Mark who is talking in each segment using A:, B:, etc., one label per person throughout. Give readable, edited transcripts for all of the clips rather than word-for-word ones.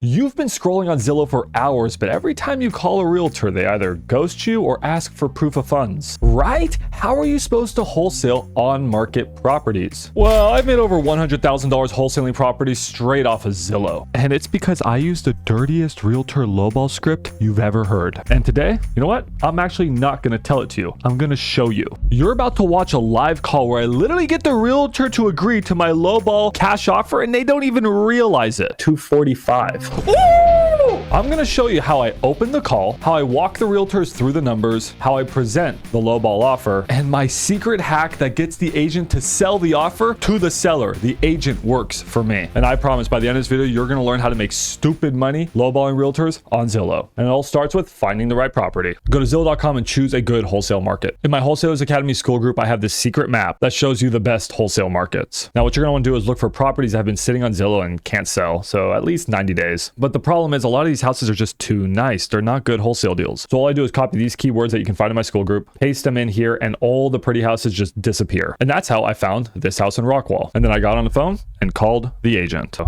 A: You've been scrolling on Zillow for hours, but every time you call a realtor, they either ghost you or ask for proof of funds. Right? How are you supposed to wholesale on-market properties? Well, I've made over $100,000 wholesaling properties straight off of Zillow. And it's because I use the dirtiest realtor lowball script you've ever heard. And today, you know what? I'm actually not going to tell it to you. I'm going to show you. You're about to watch a live call where I literally get the realtor to agree to my lowball cash offer and they don't even realize it. $245. Ooh! I'm going to show you how I open the call, how I walk the realtors through the numbers, how I present the lowball offer, and my secret hack that gets the agent to sell the offer to the seller. The agent works for me. And I promise by the end of this video, you're going to learn how to make stupid money lowballing realtors on Zillow. And it all starts with finding the right property. Go to Zillow.com and choose a good wholesale market. In my Wholesalers Academy school group, I have this secret map that shows you the best wholesale markets. Now, what you're going to want to do is look for properties that have been sitting on Zillow and can't sell. So at least 90 days. But the problem is a lot of these houses are just too nice. They're not good wholesale deals. So all I do is copy these keywords that you can find in my school group, paste them in here, and all the pretty houses just disappear. And that's how I found this house in Rockwall. And then I got on the phone and called the agent.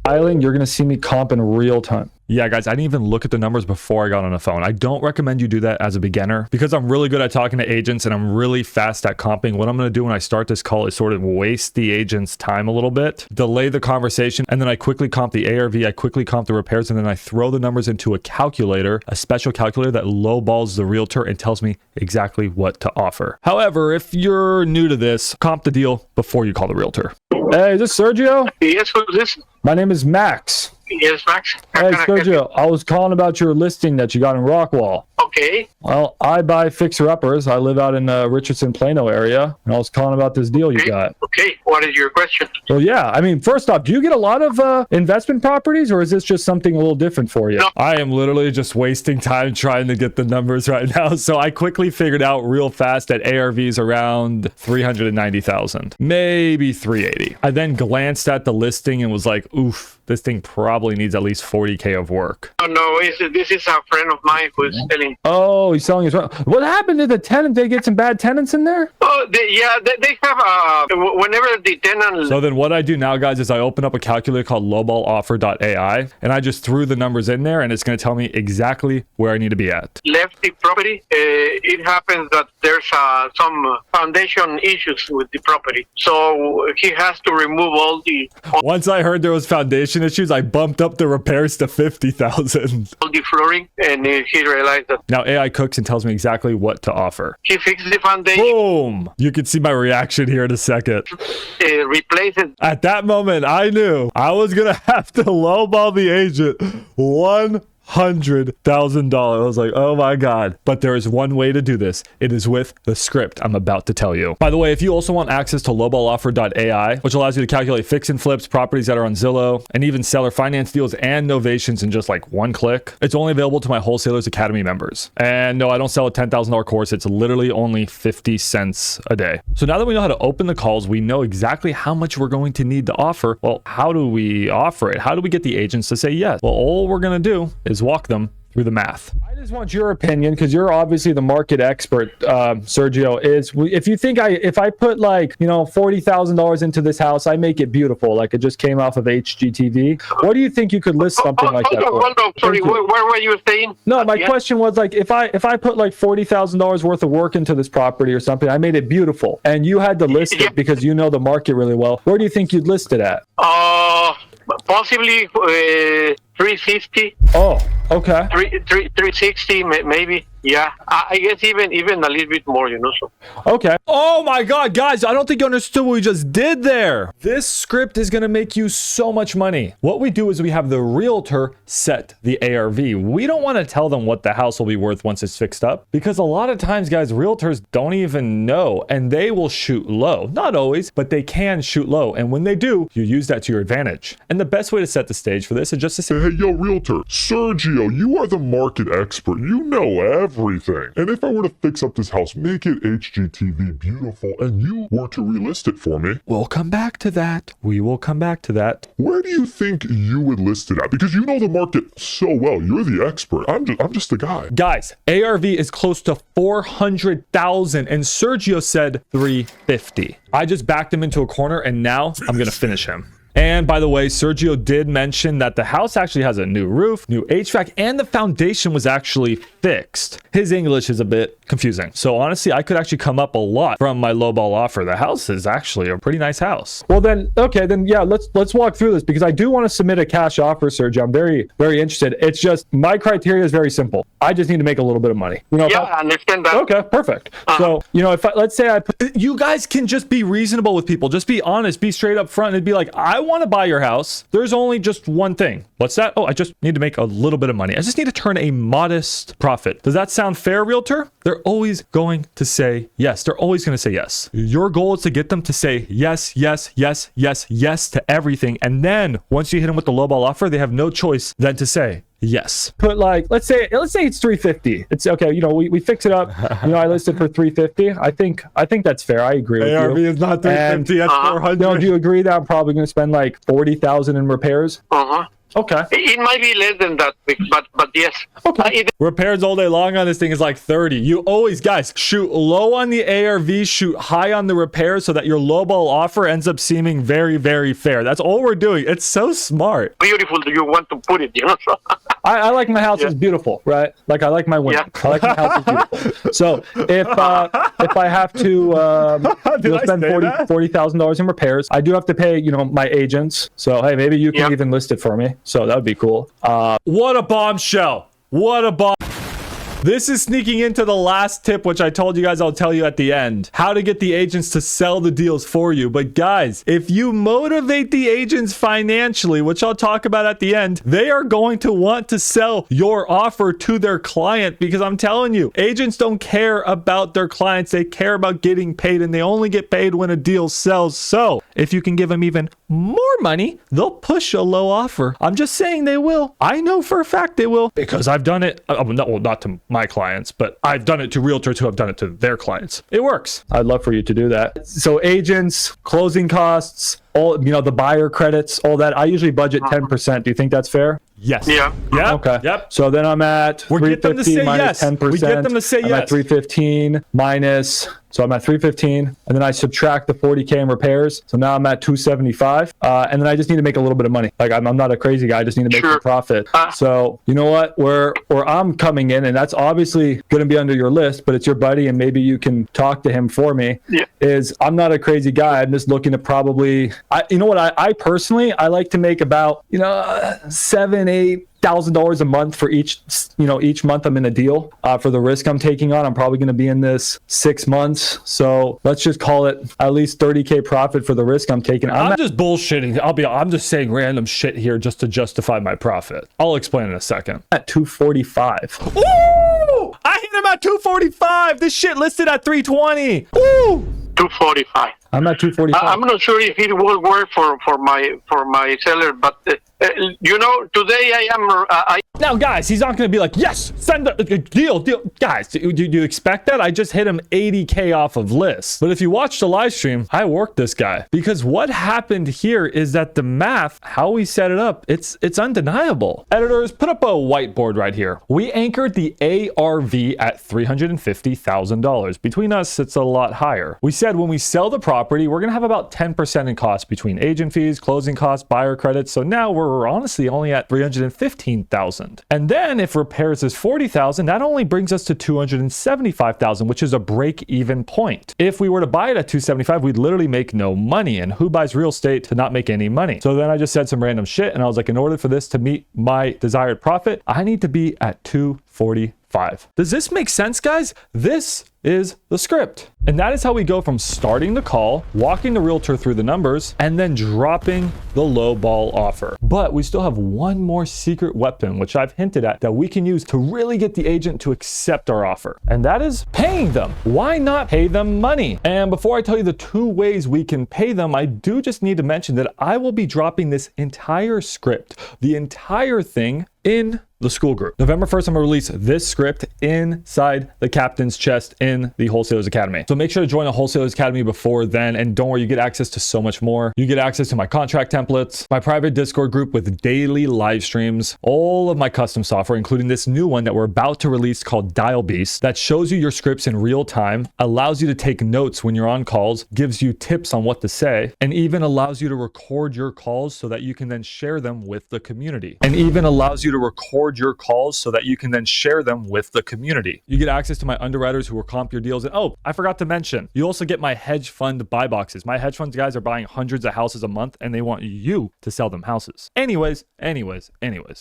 A: You're going to see me comp in real time. Yeah, guys, I didn't even look at the numbers before I got on the phone. I don't recommend you do that as a beginner because I'm really good at talking to agents and I'm really fast at comping. What I'm going to do when I start this call is sort of waste the agent's time a little bit, delay the conversation, and then I quickly comp the ARV, I quickly comp the repairs, and then I throw the numbers into a calculator, a special calculator that lowballs the realtor and tells me exactly what to offer. However, if you're new to this, comp the deal before you call the realtor. Hey, is this Sergio?
B: Yes, who's this?
A: My name is Max.
B: Yes, Max.
A: Hey, Sergio, I was calling about your listing that you got in Rockwall.
B: Okay.
A: Well, I buy fixer-uppers. I live out in Richardson, Plano area, and I was calling about this deal you got.
B: Okay. What is your question?
A: Well, yeah. I mean, first off, do you get a lot of investment properties, or is this just something a little different for you?
B: No.
A: I am literally just wasting time trying to get the numbers right now, so I quickly figured out real fast that ARV's around 390,000, maybe 380. I then glanced at the listing and was like, oof. This thing probably needs at least 40K of work.
B: Oh, no, this is a friend of mine who's selling.
A: Oh, he's selling his rent. What happened to the tenant? They get some bad tenants in there?
B: Oh, they have whenever the tenant...
A: So then what I do now, guys, is I open up a calculator called lowballoffer.ai, and I just threw the numbers in there, and it's going to tell me exactly where I need to be at.
B: Left the property. It happens that there's some foundation issues with the property. So he has to remove all the...
A: Once I heard there was foundation issues, I bumped up the repairs to 50,000.
B: All the flooring, and he realized that...
A: Now AI cooks and tells me exactly what to offer.
B: He fixed the foundation.
A: Boom! You can see my reaction here in a second.
B: Replace it.
A: At that moment, I knew I was going to have to lowball the agent $100,000. I was like, oh my God. But there is one way to do this. It is with the script I'm about to tell you. By the way, if you also want access to lowballoffer.ai, which allows you to calculate fix and flips, properties that are on Zillow, and even seller finance deals and novations in just like one click, it's only available to my Wholesalers Academy members. And no, I don't sell a $10,000 course. It's literally only 50 cents a day. So now that we know how to open the calls, we know exactly how much we're going to need to offer. Well, how do we offer it? How do we get the agents to say yes? Well, all we're going to do is walk them through the math. I just want your opinion because you're obviously the market expert, Sergio. If you think if I put like, $40,000 into this house, I make it beautiful, like it just came off of HGTV. What do you think you could list something like that?
B: Hold on. Sorry, where were you saying?
A: No, my question was like if I put like $40,000 worth of work into this property or something, I made it beautiful, and you had to list it because you know the market really well. Where do you think you'd list it at?
B: Possibly 350.
A: Oh, okay.
B: 360 maybe. Yeah, I guess even a little bit more, So.
A: Okay. Oh my God, guys, I don't think you understood what we just did there. This script is going to make you so much money. What we do is we have the realtor set the ARV. We don't want to tell them what the house will be worth once it's fixed up because a lot of times, guys, realtors don't even know and they will shoot low. Not always, but they can shoot low. And when they do, you use that to your advantage. And the best way to set the stage for this is just to say,
C: hey, yo, realtor, Sergio, you are the market expert. You know everything. And if I were to fix up this house, make it HGTV beautiful, and you were to relist it for me,
A: we'll come back to that. We will come back to that.
C: Where do you think you would list it at? Because you know the market so well. You're the expert. I'm just a guy.
A: Guys, ARV is close to 400,000, and Sergio said 350. I just backed him into a corner, and now I'm gonna finish him. And by the way, Sergio did mention that the house actually has a new roof, new HVAC, and the foundation was actually fixed. His English is a bit confusing. So honestly, I could actually come up a lot from my lowball offer. The house is actually a pretty nice house.
D: Well then, okay, then yeah, let's walk through this because I do want to submit a cash offer, Sergio. I'm very, very interested. It's just my criteria is very simple. I just need to make a little bit of money. You know,
B: Yeah, I understand that.
D: okay, perfect. So, you know, if let's say I put,
A: You guys can just be reasonable with people. Just be honest, be straight up front and be like, I want to buy your house. There's only just one thing. What's that? Oh, I just need to make a little bit of money. I just need to turn a modest profit. Does that sound fair, realtor? They're always going to say yes. They're always going to say yes. Your goal is to get them to say yes, yes, yes, yes, yes to everything. And then once you hit them with the lowball offer, they have no choice than to say yes.
D: put like, let's say it's 350. It's okay. You know, we fix it up. You know, I listed for 350. I think that's fair. I agree with
A: ARV
D: you.
A: is not 350, that's 400.
D: No, do you agree that I'm probably going to spend like 40,000 in repairs? Okay.
B: It might be less than that, but yes.
D: Okay.
A: Repairs all day long on this thing is like 30. You always, guys, shoot low on the ARV, shoot high on the repairs so that your lowball offer ends up seeming very, very fair. That's all we're doing. It's so smart.
B: Beautiful do you want to put it, you know?
D: I like my house is beautiful, right? Like I like my women.
B: Yeah.
D: I like my house is beautiful. So if I have to spend $40,000 in repairs, I do have to pay, you know, my agents. So hey, maybe you can even list it for me. So that would be cool.
A: What a bombshell. What a bomb. This is sneaking into the last tip, which I told you guys I'll tell you at the end. How to get the agents to sell the deals for you. But guys, if you motivate the agents financially, which I'll talk about at the end, they are going to want to sell your offer to their client because I'm telling you, agents don't care about their clients. They care about getting paid and they only get paid when a deal sells. So if you can give them even more money, they'll push a low offer. I'm just saying they will. I know for a fact they will because I've done it. Not to my clients, but I've done it to realtors who have done it to their clients. It works.
D: I'd love for you to do that. So agents, closing costs, all, you know, the buyer credits, all that. I usually budget 10%. Do you think that's fair?
A: Yes.
B: Yeah.
A: Yep.
D: Okay.
A: Yep.
D: So then I'm at 350 minus 10%.
A: We get them to say
D: I'm
A: yes.
D: at 315 minus, so I'm at 315, and then I subtract the 40K in repairs. So now I'm at 275, and then I just need to make a little bit of money. Like I'm not a crazy guy. I just need to make a profit. So you know what? Where I'm coming in, and that's obviously going to be under your list, but it's your buddy, and maybe you can talk to him for me.
B: Yeah.
D: Is I'm not a crazy guy. I'm just looking to probably, you know what? I personally, I like to make about, you know, $7,000-8,000 a month for each month I'm in a deal. For the risk I'm taking on, I'm probably going to be in this 6 months. So let's just call it at least 30K profit for the risk I'm taking.
A: I'm just bullshitting. I'm just saying random shit here just to justify my profit. I'll explain in a second.
D: at 245.
A: Ooh! I hit him at 245. This shit listed at 320. Ooh!
B: 245.
D: I'm at 245.
B: I'm not sure if it will work for my seller, but you know, today I
A: Now, guys, he's not going to be like, yes, send a deal. Guys, do you expect that? I just hit him 80K off of list. But if you watch the live stream, I worked this guy because what happened here is that the math, how we set it up, it's undeniable. Editors, put up a whiteboard right here. We anchored the ARV at $350,000. Between us, it's a lot higher. We said when we sell the property, we're going to have about 10% in costs between agent fees, closing costs, buyer credits. So now we're honestly only at $315,000. And then if repairs is $40,000, that only brings us to $275,000, which is a break-even point. If we were to buy it at $275,000, we'd literally make no money. And who buys real estate to not make any money? So then I just said some random shit, and I was like, in order for this to meet my desired profit, I need to be at $245,000. Does this make sense, guys? This is the script. And that is how we go from starting the call, walking the realtor through the numbers, and then dropping the low ball offer. But we still have one more secret weapon, which I've hinted at, that we can use to really get the agent to accept our offer. And that is paying them. Why not pay them money? And before I tell you the 2 ways we can pay them, I do just need to mention that I will be dropping this entire script, the entire thing, in the school group. November 1st, I'm gonna release this script inside the captain's chest in the Wholesalers Academy. So make sure to join the Wholesalers Academy before then. And don't worry, you get access to so much more. You get access to my contract templates, my private Discord group with daily live streams, all of my custom software, including this new one that we're about to release called Dial Beast that shows you your scripts in real time, allows you to take notes when you're on calls, gives you tips on what to say, and even allows you to record your calls so that you can then share them with the community. You get access to my underwriters who will comp your deals. And oh, I forgot to mention, you also get my hedge fund buy boxes. My hedge fund guys are buying hundreds of houses a month and they want you to sell them houses. Anyways.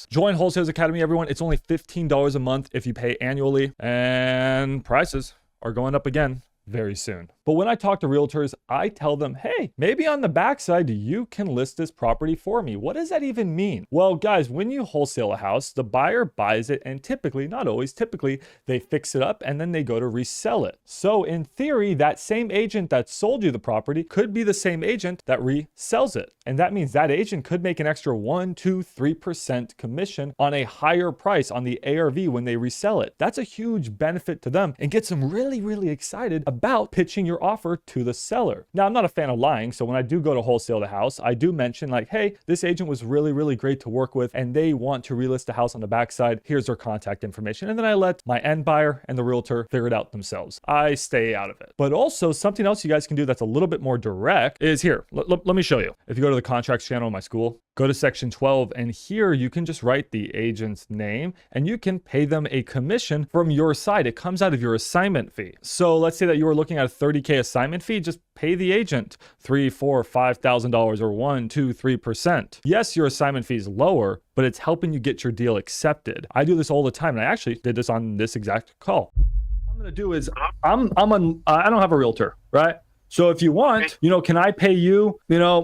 A: Join Wholesalers Academy, everyone. It's only $15 a month if you pay annually, and prices are going up again very soon. But when I talk to realtors, I tell them, hey, maybe on the backside, you can list this property for me. What does that even mean? Well, guys, when you wholesale a house, the buyer buys it and typically, not always, typically they fix it up and then they go to resell it. So in theory, that same agent that sold you the property could be the same agent that resells it. And that means that agent could make an extra 1, 2, 3% commission on a higher price on the ARV when they resell it. That's a huge benefit to them and gets them really, really excited about pitching your offer to the seller. Now, I'm not a fan of lying, so when I do go to wholesale the house, I do mention like, hey, this agent was really, really great to work with and they want to relist the house on the backside. Here's their contact information. And then I let my end buyer and the realtor figure it out themselves. I stay out of it. But also something else you guys can do that's a little bit more direct is here. Let me show you. If you go to the contracts channel in my school, go to section 12, and here you can just write the agent's name and you can pay them a commission from your side. It comes out of your assignment fee. So let's say that you were looking at a $30K assignment fee, just pay the agent $3,000, $4,000, $5,000 or 1, 2, 3%. Yes, your assignment fee is lower, but it's helping you get your deal accepted. I do this all the time, and I actually did this on this exact call. What I'm gonna do is I don't have a realtor, right? So if you want, can I pay you,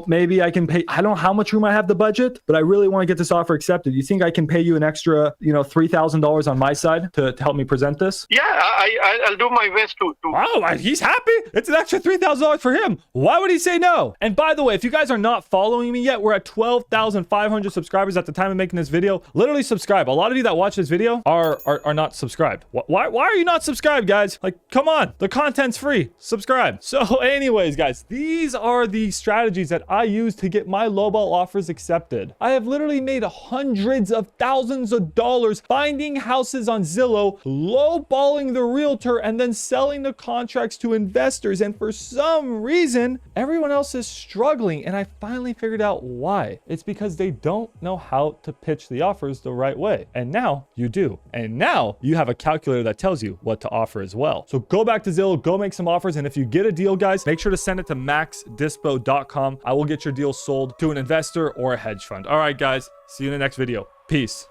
A: maybe I can pay, I don't know how much room I have the budget, but I really want to get this offer accepted. You think I can pay you an extra, $3,000 on my side to help me present this?
B: Yeah, I'll do my best to.
A: Oh, he's happy. It's an extra $3,000 for him. Why would he say no? And by the way, if you guys are not following me yet, we're at 12,500 subscribers at the time of making this video. Literally subscribe. A lot of you that watch this video are not subscribed. Why are you not subscribed, guys? Like, come on, the content's free. Subscribe. So anyways, guys, these are the strategies that I use to get my lowball offers accepted. I have literally made hundreds of thousands of dollars finding houses on Zillow, lowballing the realtor, and then selling the contracts to investors. And for some reason, everyone else is struggling. And I finally figured out why. It's because they don't know how to pitch the offers the right way. And now you do. And now you have a calculator that tells you what to offer as well. So go back to Zillow, go make some offers. And if you get a deal, guys, make sure to send it to maxdispo.com. I will get your deal sold to an investor or a hedge fund. All right, guys, see you in the next video. Peace.